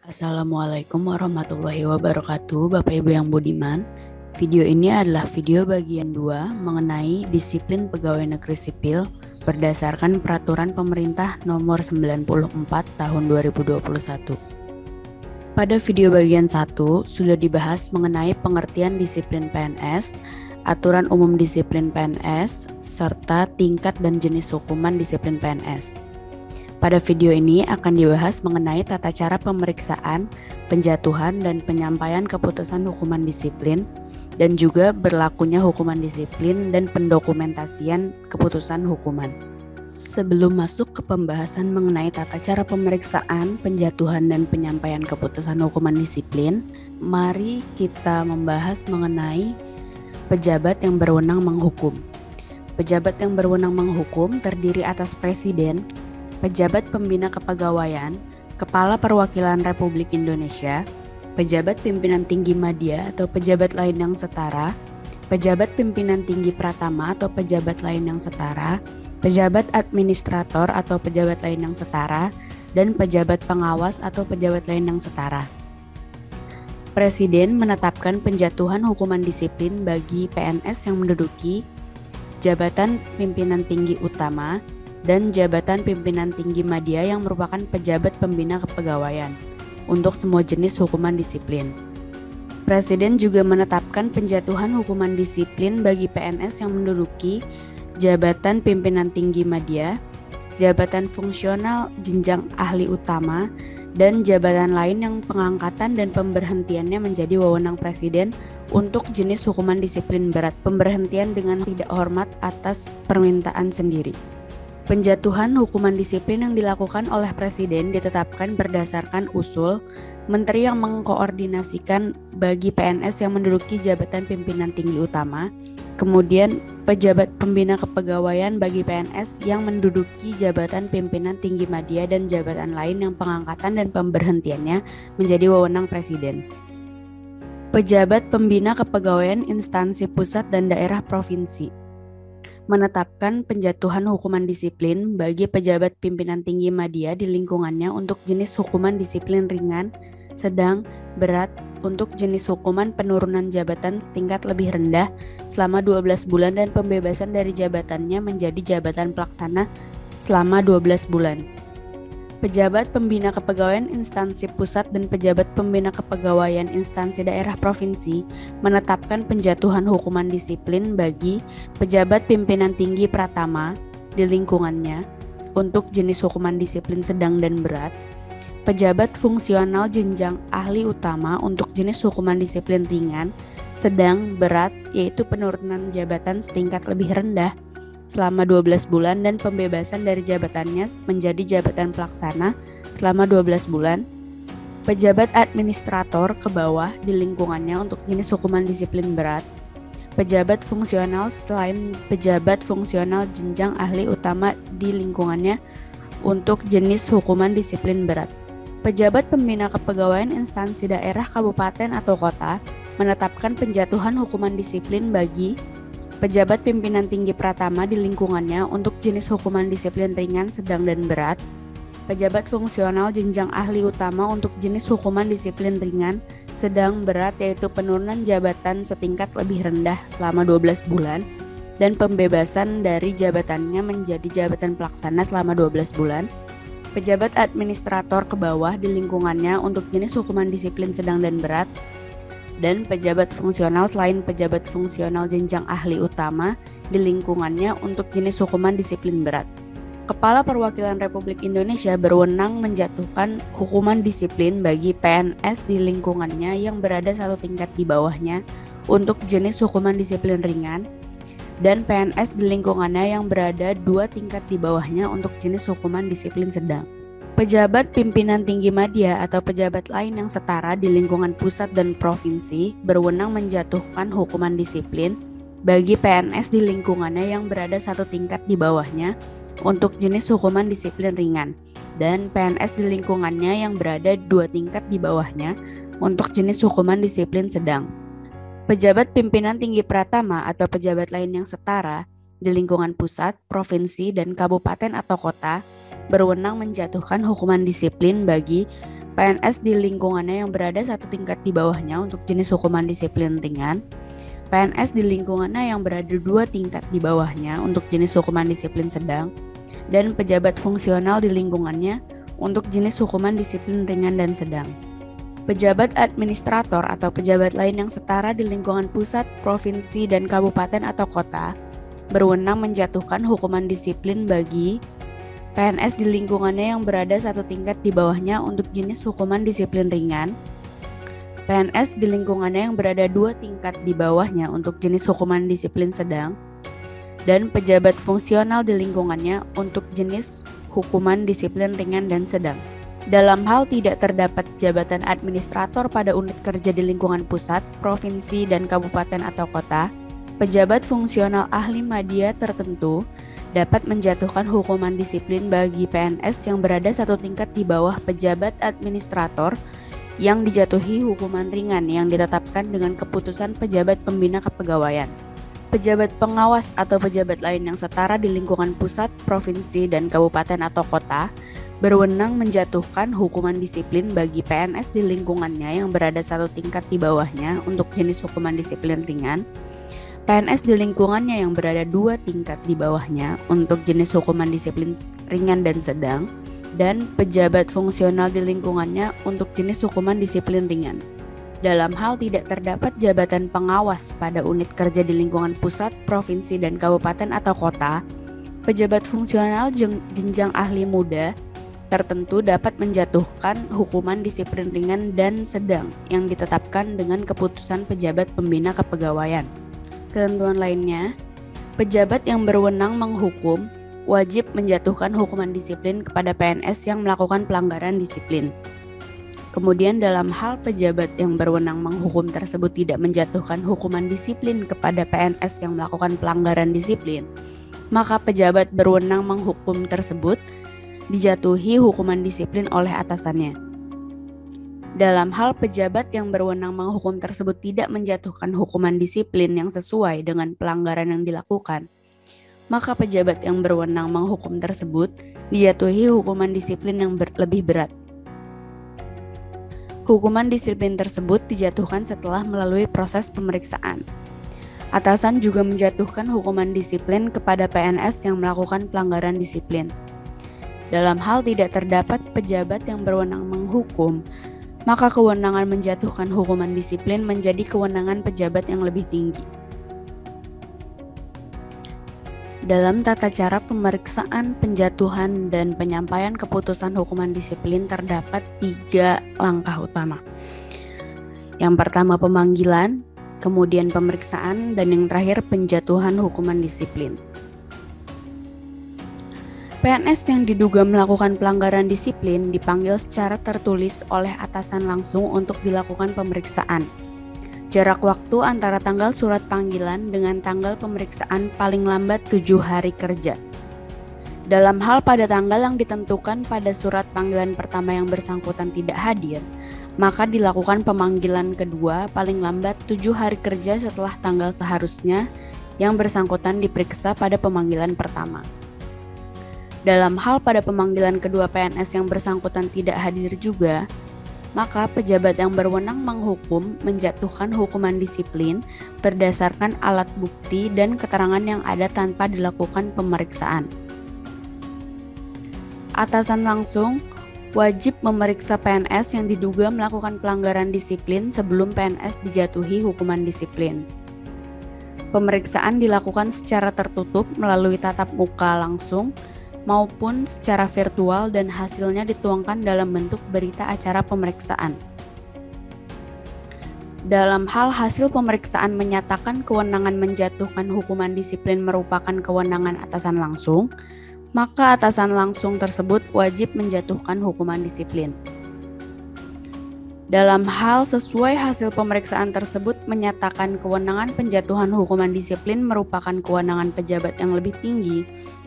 Assalamualaikum warahmatullahi wabarakatuh, Bapak Ibu yang budiman. Video ini adalah video bagian 2 mengenai disiplin pegawai negeri sipil berdasarkan Peraturan Pemerintah Nomor 94 Tahun 2021. Pada video bagian 1 sudah dibahas mengenai pengertian disiplin PNS, aturan umum disiplin PNS, serta tingkat dan jenis hukuman disiplin PNS. Pada video ini akan dibahas mengenai tata cara pemeriksaan, penjatuhan, dan penyampaian keputusan hukuman disiplin, dan juga berlakunya hukuman disiplin dan pendokumentasian keputusan hukuman. Sebelum masuk ke pembahasan mengenai tata cara pemeriksaan, penjatuhan, dan penyampaian keputusan hukuman disiplin, mari kita membahas mengenai pejabat yang berwenang menghukum. Pejabat yang berwenang menghukum terdiri atas Presiden, Pejabat Pembina Kepegawaian, Kepala Perwakilan Republik Indonesia, Pejabat Pimpinan Tinggi Madya atau pejabat lain yang setara, Pejabat Pimpinan Tinggi Pratama atau pejabat lain yang setara, Pejabat Administrator atau pejabat lain yang setara, dan Pejabat Pengawas atau pejabat lain yang setara. Presiden menetapkan penjatuhan hukuman disiplin bagi PNS yang menduduki jabatan pimpinan tinggi utama dan jabatan pimpinan tinggi madya yang merupakan pejabat pembina kepegawaian untuk semua jenis hukuman disiplin. Presiden juga menetapkan penjatuhan hukuman disiplin bagi PNS yang menduduki jabatan pimpinan tinggi madya, jabatan fungsional jenjang ahli utama, dan jabatan lain yang pengangkatan dan pemberhentiannya menjadi wewenang Presiden untuk jenis hukuman disiplin berat, pemberhentian dengan tidak hormat atas permintaan sendiri. Penjatuhan hukuman disiplin yang dilakukan oleh Presiden ditetapkan berdasarkan usul Menteri yang mengkoordinasikan bagi PNS yang menduduki jabatan pimpinan tinggi utama, kemudian pejabat pembina kepegawaian bagi PNS yang menduduki jabatan pimpinan tinggi madya dan jabatan lain yang pengangkatan dan pemberhentiannya menjadi wewenang Presiden. Pejabat pembina kepegawaian instansi pusat dan daerah provinsi menetapkan penjatuhan hukuman disiplin bagi pejabat pimpinan tinggi madya di lingkungannya untuk jenis hukuman disiplin ringan, sedang, berat, untuk jenis hukuman penurunan jabatan setingkat lebih rendah selama 12 bulan dan pembebasan dari jabatannya menjadi jabatan pelaksana selama 12 bulan. Pejabat pembina kepegawaian instansi pusat dan pejabat pembina kepegawaian instansi daerah provinsi menetapkan penjatuhan hukuman disiplin bagi pejabat pimpinan tinggi pratama di lingkungannya untuk jenis hukuman disiplin sedang dan berat, pejabat fungsional jenjang ahli utama untuk jenis hukuman disiplin ringan, sedang, berat, yaitu penurunan jabatan setingkat lebih rendah selama 12 bulan dan pembebasan dari jabatannya menjadi jabatan pelaksana selama 12 bulan, pejabat administrator ke bawah di lingkungannya untuk jenis hukuman disiplin berat, pejabat fungsional selain pejabat fungsional jenjang ahli utama di lingkungannya untuk jenis hukuman disiplin berat. Pejabat pembina kepegawaian instansi daerah, kabupaten atau kota menetapkan penjatuhan hukuman disiplin bagi pejabat pimpinan tinggi pratama di lingkungannya untuk jenis hukuman disiplin ringan, sedang, dan berat, pejabat fungsional jenjang ahli utama untuk jenis hukuman disiplin ringan, sedang, berat, yaitu penurunan jabatan setingkat lebih rendah selama 12 bulan, dan pembebasan dari jabatannya menjadi jabatan pelaksana selama 12 bulan, pejabat administrator ke bawah di lingkungannya untuk jenis hukuman disiplin sedang dan berat, dan pejabat fungsional selain pejabat fungsional jenjang ahli utama di lingkungannya untuk jenis hukuman disiplin berat. Kepala Perwakilan Republik Indonesia berwenang menjatuhkan hukuman disiplin bagi PNS di lingkungannya yang berada satu tingkat di bawahnya untuk jenis hukuman disiplin ringan, dan PNS di lingkungannya yang berada 2 tingkat di bawahnya untuk jenis hukuman disiplin sedang. Pejabat pimpinan tinggi madya atau pejabat lain yang setara di lingkungan pusat dan provinsi berwenang menjatuhkan hukuman disiplin bagi PNS di lingkungannya yang berada satu tingkat di bawahnya untuk jenis hukuman disiplin ringan, dan PNS di lingkungannya yang berada 2 tingkat di bawahnya untuk jenis hukuman disiplin sedang. Pejabat pimpinan tinggi pratama atau pejabat lain yang setara di lingkungan pusat, provinsi, dan kabupaten atau kota berwenang menjatuhkan hukuman disiplin bagi PNS di lingkungannya yang berada satu tingkat di bawahnya untuk jenis hukuman disiplin ringan, PNS di lingkungannya yang berada 2 tingkat di bawahnya untuk jenis hukuman disiplin sedang, dan pejabat fungsional di lingkungannya untuk jenis hukuman disiplin ringan dan sedang. Pejabat administrator atau pejabat lain yang setara di lingkungan pusat, provinsi, dan kabupaten atau kota berwenang menjatuhkan hukuman disiplin bagi PNS di lingkungannya yang berada satu tingkat di bawahnya untuk jenis hukuman disiplin ringan, PNS di lingkungannya yang berada 2 tingkat di bawahnya untuk jenis hukuman disiplin sedang, dan pejabat fungsional di lingkungannya untuk jenis hukuman disiplin ringan dan sedang. Dalam hal tidak terdapat jabatan administrator pada unit kerja di lingkungan pusat, provinsi, dan kabupaten atau kota, pejabat fungsional ahli media tertentu dapat menjatuhkan hukuman disiplin bagi PNS yang berada satu tingkat di bawah pejabat administrator yang dijatuhi hukuman ringan yang ditetapkan dengan keputusan pejabat pembina kepegawaian. Pejabat pengawas atau pejabat lain yang setara di lingkungan pusat, provinsi, dan kabupaten atau kota berwenang menjatuhkan hukuman disiplin bagi PNS di lingkungannya yang berada satu tingkat di bawahnya untuk jenis hukuman disiplin ringan, PNS di lingkungannya yang berada 2 tingkat di bawahnya untuk jenis hukuman disiplin ringan dan sedang, dan pejabat fungsional di lingkungannya untuk jenis hukuman disiplin ringan. Dalam hal tidak terdapat jabatan pengawas pada unit kerja di lingkungan pusat, provinsi, dan kabupaten atau kota, pejabat fungsional jenjang ahli muda tertentu dapat menjatuhkan hukuman disiplin ringan dan sedang yang ditetapkan dengan keputusan pejabat pembina kepegawaian. Ketentuan lainnya, pejabat yang berwenang menghukum wajib menjatuhkan hukuman disiplin kepada PNS yang melakukan pelanggaran disiplin. Kemudian dalam hal pejabat yang berwenang menghukum tersebut tidak menjatuhkan hukuman disiplin kepada PNS yang melakukan pelanggaran disiplin, maka pejabat berwenang menghukum tersebut dijatuhi hukuman disiplin oleh atasannya. Dalam hal pejabat yang berwenang menghukum tersebut tidak menjatuhkan hukuman disiplin yang sesuai dengan pelanggaran yang dilakukan, maka pejabat yang berwenang menghukum tersebut dijatuhi hukuman disiplin yang lebih berat. Hukuman disiplin tersebut dijatuhkan setelah melalui proses pemeriksaan. Atasan juga menjatuhkan hukuman disiplin kepada PNS yang melakukan pelanggaran disiplin. Dalam hal tidak terdapat pejabat yang berwenang menghukum, maka kewenangan menjatuhkan hukuman disiplin menjadi kewenangan pejabat yang lebih tinggi. Dalam tata cara pemeriksaan, penjatuhan, dan penyampaian keputusan hukuman disiplin terdapat 3 langkah utama. Yang pertama pemanggilan, kemudian pemeriksaan, dan yang terakhir penjatuhan hukuman disiplin. PNS yang diduga melakukan pelanggaran disiplin dipanggil secara tertulis oleh atasan langsung untuk dilakukan pemeriksaan. Jarak waktu antara tanggal surat panggilan dengan tanggal pemeriksaan paling lambat 7 hari kerja. Dalam hal pada tanggal yang ditentukan pada surat panggilan pertama yang bersangkutan tidak hadir, maka dilakukan pemanggilan kedua paling lambat 7 hari kerja setelah tanggal seharusnya yang bersangkutan diperiksa pada pemanggilan pertama. Dalam hal pada pemanggilan kedua PNS yang bersangkutan tidak hadir juga, maka pejabat yang berwenang menghukum menjatuhkan hukuman disiplin berdasarkan alat bukti dan keterangan yang ada tanpa dilakukan pemeriksaan. Atasan langsung wajib memeriksa PNS yang diduga melakukan pelanggaran disiplin sebelum PNS dijatuhi hukuman disiplin. Pemeriksaan dilakukan secara tertutup melalui tatap muka langsung maupun secara virtual dan hasilnya dituangkan dalam bentuk berita acara pemeriksaan. Dalam hal hasil pemeriksaan menyatakan kewenangan menjatuhkan hukuman disiplin merupakan kewenangan atasan langsung, maka atasan langsung tersebut wajib menjatuhkan hukuman disiplin. Dalam hal sesuai hasil pemeriksaan tersebut menyatakan kewenangan penjatuhan hukuman disiplin merupakan kewenangan pejabat yang lebih tinggi,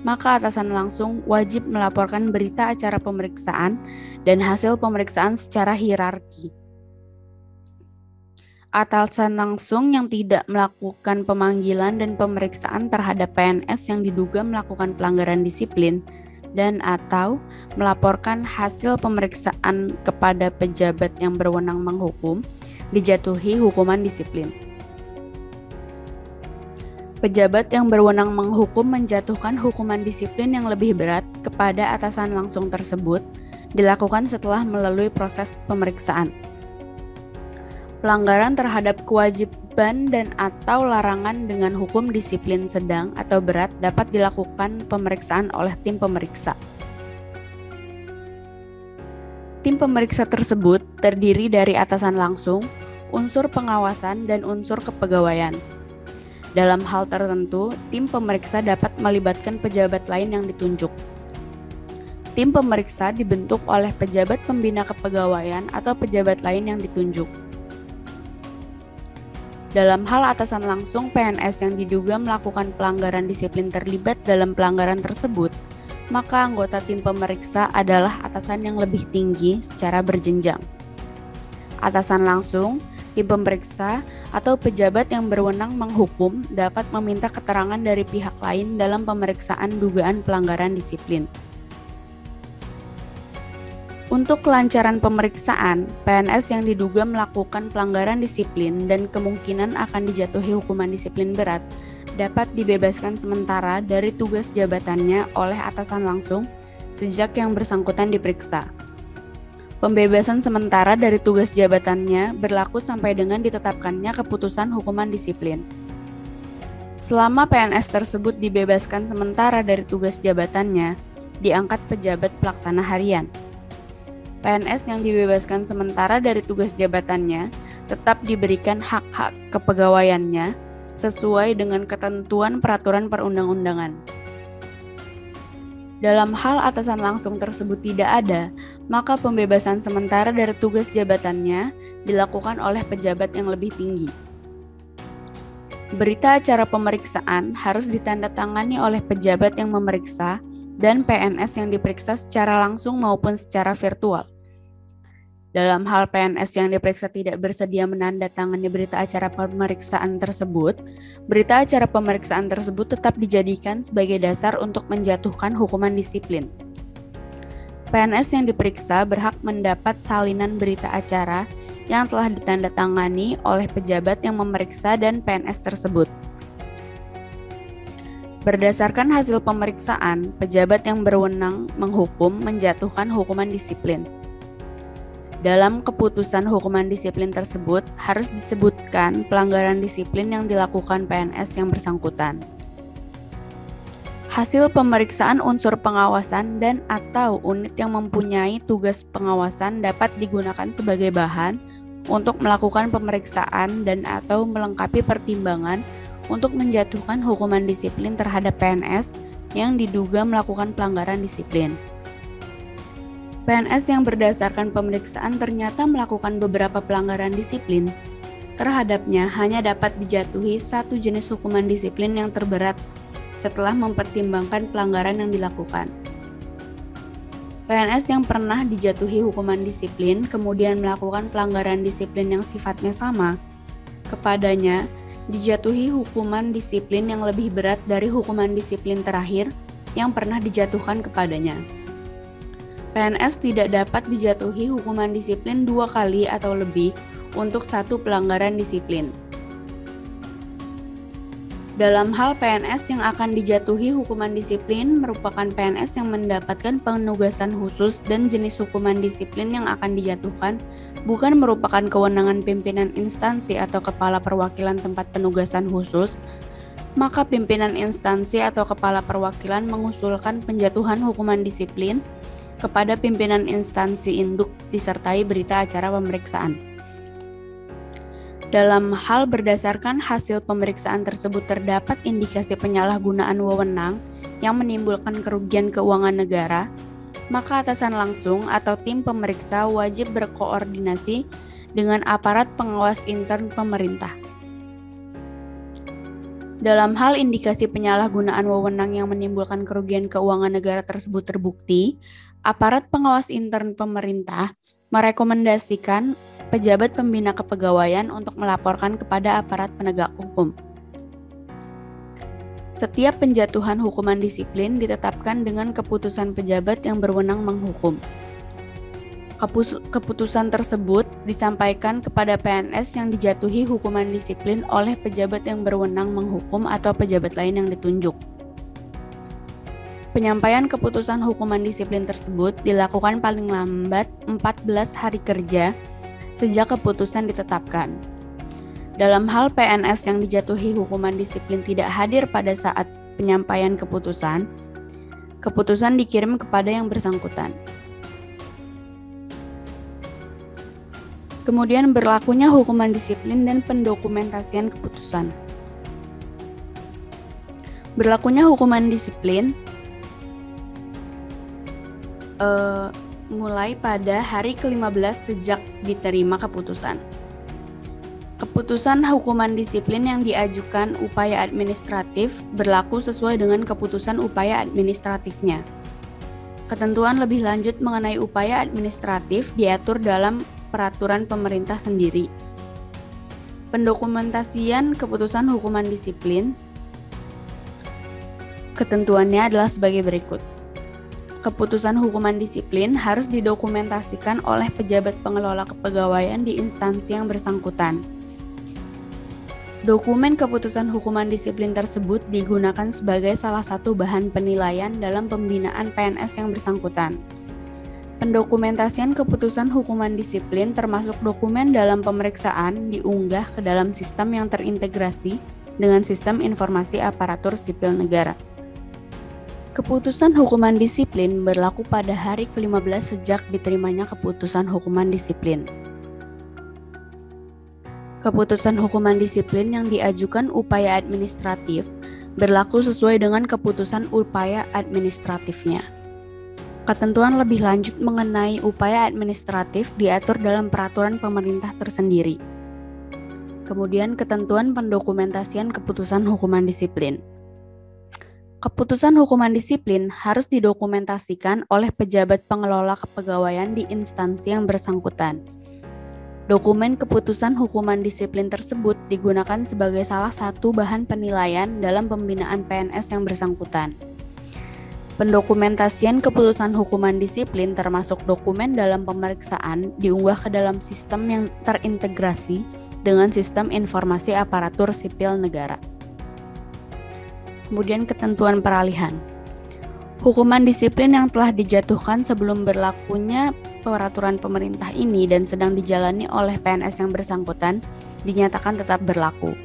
maka atasan langsung wajib melaporkan berita acara pemeriksaan dan hasil pemeriksaan secara hierarki. Atasan langsung yang tidak melakukan pemanggilan dan pemeriksaan terhadap PNS yang diduga melakukan pelanggaran disiplin dan atau melaporkan hasil pemeriksaan kepada pejabat yang berwenang menghukum, dijatuhi hukuman disiplin. Pejabat yang berwenang menghukum menjatuhkan hukuman disiplin yang lebih berat kepada atasan langsung tersebut dilakukan setelah melalui proses pemeriksaan. Pelanggaran terhadap kewajiban dan atau larangan dengan hukum disiplin sedang atau berat dapat dilakukan pemeriksaan oleh tim pemeriksa. Tim pemeriksa tersebut terdiri dari atasan langsung, unsur pengawasan, dan unsur kepegawaian. Dalam hal tertentu, tim pemeriksa dapat melibatkan pejabat lain yang ditunjuk. Tim pemeriksa dibentuk oleh pejabat pembina kepegawaian atau pejabat lain yang ditunjuk. Dalam hal atasan langsung PNS yang diduga melakukan pelanggaran disiplin terlibat dalam pelanggaran tersebut, maka anggota tim pemeriksa adalah atasan yang lebih tinggi secara berjenjang. Atasan langsung, tim pemeriksa, atau pejabat yang berwenang menghukum dapat meminta keterangan dari pihak lain dalam pemeriksaan dugaan pelanggaran disiplin. Untuk kelancaran pemeriksaan, PNS yang diduga melakukan pelanggaran disiplin dan kemungkinan akan dijatuhi hukuman disiplin berat dapat dibebaskan sementara dari tugas jabatannya oleh atasan langsung sejak yang bersangkutan diperiksa. Pembebasan sementara dari tugas jabatannya berlaku sampai dengan ditetapkannya keputusan hukuman disiplin. Selama PNS tersebut dibebaskan sementara dari tugas jabatannya, diangkat pejabat pelaksana harian. PNS yang dibebaskan sementara dari tugas jabatannya tetap diberikan hak-hak kepegawaiannya sesuai dengan ketentuan peraturan perundang-undangan. Dalam hal atasan langsung tersebut tidak ada, maka pembebasan sementara dari tugas jabatannya dilakukan oleh pejabat yang lebih tinggi. Berita acara pemeriksaan harus ditandatangani oleh pejabat yang memeriksa dan PNS yang diperiksa secara langsung maupun secara virtual. Dalam hal PNS yang diperiksa tidak bersedia menandatangani berita acara pemeriksaan tersebut, berita acara pemeriksaan tersebut tetap dijadikan sebagai dasar untuk menjatuhkan hukuman disiplin. PNS yang diperiksa berhak mendapat salinan berita acara yang telah ditandatangani oleh pejabat yang memeriksa dan PNS tersebut. Berdasarkan hasil pemeriksaan, pejabat yang berwenang menghukum menjatuhkan hukuman disiplin. Dalam keputusan hukuman disiplin tersebut harus disebutkan pelanggaran disiplin yang dilakukan PNS yang bersangkutan. Hasil pemeriksaan unsur pengawasan dan atau unit yang mempunyai tugas pengawasan dapat digunakan sebagai bahan untuk melakukan pemeriksaan dan atau melengkapi pertimbangan untuk menjatuhkan hukuman disiplin terhadap PNS yang diduga melakukan pelanggaran disiplin. PNS yang berdasarkan pemeriksaan ternyata melakukan beberapa pelanggaran disiplin, terhadapnya hanya dapat dijatuhi satu jenis hukuman disiplin yang terberat setelah mempertimbangkan pelanggaran yang dilakukan. PNS yang pernah dijatuhi hukuman disiplin kemudian melakukan pelanggaran disiplin yang sifatnya sama, kepadanya dijatuhi hukuman disiplin yang lebih berat dari hukuman disiplin terakhir yang pernah dijatuhkan kepadanya. PNS tidak dapat dijatuhi hukuman disiplin 2 kali atau lebih untuk satu pelanggaran disiplin. Dalam hal PNS yang akan dijatuhi hukuman disiplin merupakan PNS yang mendapatkan penugasan khusus dan jenis hukuman disiplin yang akan dijatuhkan bukan merupakan kewenangan pimpinan instansi atau kepala perwakilan tempat penugasan khusus, maka pimpinan instansi atau kepala perwakilan mengusulkan penjatuhan hukuman disiplin kepada pimpinan instansi induk disertai berita acara pemeriksaan. Dalam hal berdasarkan hasil pemeriksaan tersebut terdapat indikasi penyalahgunaan wewenang yang menimbulkan kerugian keuangan negara, maka atasan langsung atau tim pemeriksa wajib berkoordinasi dengan aparat pengawas intern pemerintah. Dalam hal indikasi penyalahgunaan wewenang yang menimbulkan kerugian keuangan negara tersebut terbukti, aparat pengawas intern pemerintah merekomendasikan pejabat pembina kepegawaian untuk melaporkan kepada aparat penegak hukum. Setiap penjatuhan hukuman disiplin ditetapkan dengan keputusan pejabat yang berwenang menghukum. Keputusan tersebut disampaikan kepada PNS yang dijatuhi hukuman disiplin oleh pejabat yang berwenang menghukum atau pejabat lain yang ditunjuk. Penyampaian keputusan hukuman disiplin tersebut dilakukan paling lambat 14 hari kerja sejak keputusan ditetapkan. Dalam hal PNS yang dijatuhi hukuman disiplin tidak hadir pada saat penyampaian keputusan dikirim kepada yang bersangkutan. Kemudian berlakunya hukuman disiplin dan pendokumentasian keputusan. Berlakunya hukuman disiplin mulai pada hari ke-15 sejak diterima keputusan. Keputusan hukuman disiplin yang diajukan upaya administratif berlaku sesuai dengan keputusan upaya administratifnya. Ketentuan lebih lanjut mengenai upaya administratif diatur dalam peraturan pemerintah sendiri. Pendokumentasian keputusan hukuman disiplin, ketentuannya adalah sebagai berikut. Keputusan hukuman disiplin harus didokumentasikan oleh pejabat pengelola kepegawaian di instansi yang bersangkutan. Dokumen keputusan hukuman disiplin tersebut digunakan sebagai salah satu bahan penilaian dalam pembinaan PNS yang bersangkutan. Pendokumentasian keputusan hukuman disiplin termasuk dokumen dalam pemeriksaan diunggah ke dalam sistem yang terintegrasi dengan sistem informasi aparatur sipil negara. Keputusan hukuman disiplin berlaku pada hari ke-15 sejak diterimanya keputusan hukuman disiplin. Keputusan hukuman disiplin yang diajukan upaya administratif berlaku sesuai dengan keputusan upaya administratifnya. Ketentuan lebih lanjut mengenai upaya administratif diatur dalam peraturan pemerintah tersendiri. Kemudian ketentuan pendokumentasian keputusan hukuman disiplin. Keputusan hukuman disiplin harus didokumentasikan oleh pejabat pengelola kepegawaian di instansi yang bersangkutan. Dokumen keputusan hukuman disiplin tersebut digunakan sebagai salah satu bahan penilaian dalam pembinaan PNS yang bersangkutan. Pendokumentasian keputusan hukuman disiplin termasuk dokumen dalam pemeriksaan diunggah ke dalam sistem yang terintegrasi dengan sistem informasi aparatur sipil negara. Kemudian ketentuan peralihan. Hukuman disiplin yang telah dijatuhkan sebelum berlakunya peraturan pemerintah ini dan sedang dijalani oleh PNS yang bersangkutan dinyatakan tetap berlaku.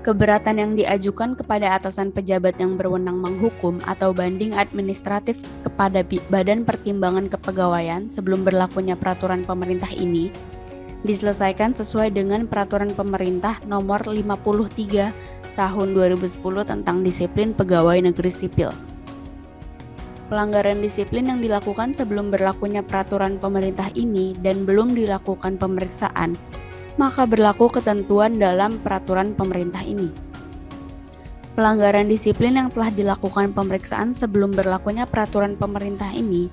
Keberatan yang diajukan kepada atasan pejabat yang berwenang menghukum atau banding administratif kepada Badan Pertimbangan Kepegawaian sebelum berlakunya peraturan pemerintah ini diselesaikan sesuai dengan peraturan pemerintah nomor 53 tahun 2010 tentang disiplin pegawai negeri sipil. Pelanggaran disiplin yang dilakukan sebelum berlakunya peraturan pemerintah ini dan belum dilakukan pemeriksaan maka berlaku ketentuan dalam peraturan pemerintah ini. Pelanggaran disiplin yang telah dilakukan pemeriksaan sebelum berlakunya peraturan pemerintah ini,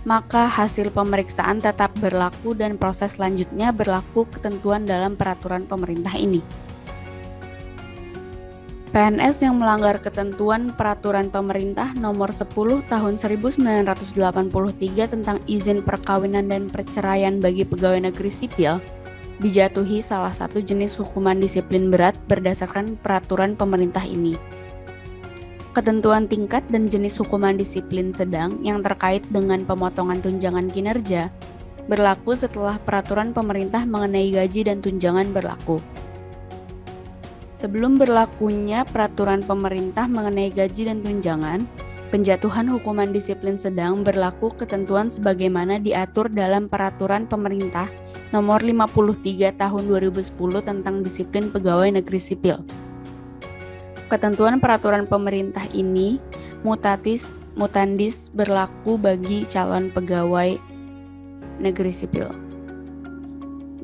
maka hasil pemeriksaan tetap berlaku dan proses selanjutnya berlaku ketentuan dalam peraturan pemerintah ini. PNS yang melanggar ketentuan peraturan pemerintah nomor 10 tahun 1983 tentang izin perkawinan dan perceraian bagi pegawai negeri sipil dijatuhi salah satu jenis hukuman disiplin berat berdasarkan peraturan pemerintah ini. Ketentuan tingkat dan jenis hukuman disiplin sedang yang terkait dengan pemotongan tunjangan kinerja berlaku setelah peraturan pemerintah mengenai gaji dan tunjangan berlaku. Sebelum berlakunya peraturan pemerintah mengenai gaji dan tunjangan, penjatuhan hukuman disiplin sedang berlaku ketentuan sebagaimana diatur dalam peraturan pemerintah nomor 53 tahun 2010 tentang disiplin pegawai negeri sipil. Ketentuan peraturan pemerintah ini mutatis mutandis berlaku bagi calon pegawai negeri sipil.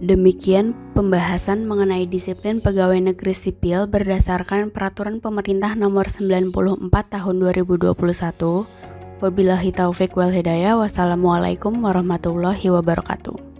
Demikian pembahasan mengenai disiplin pegawai negeri sipil berdasarkan peraturan pemerintah nomor 94 tahun 2021. Wabillahi taufik wal hidayah. Wassalamualaikum warahmatullahi wabarakatuh.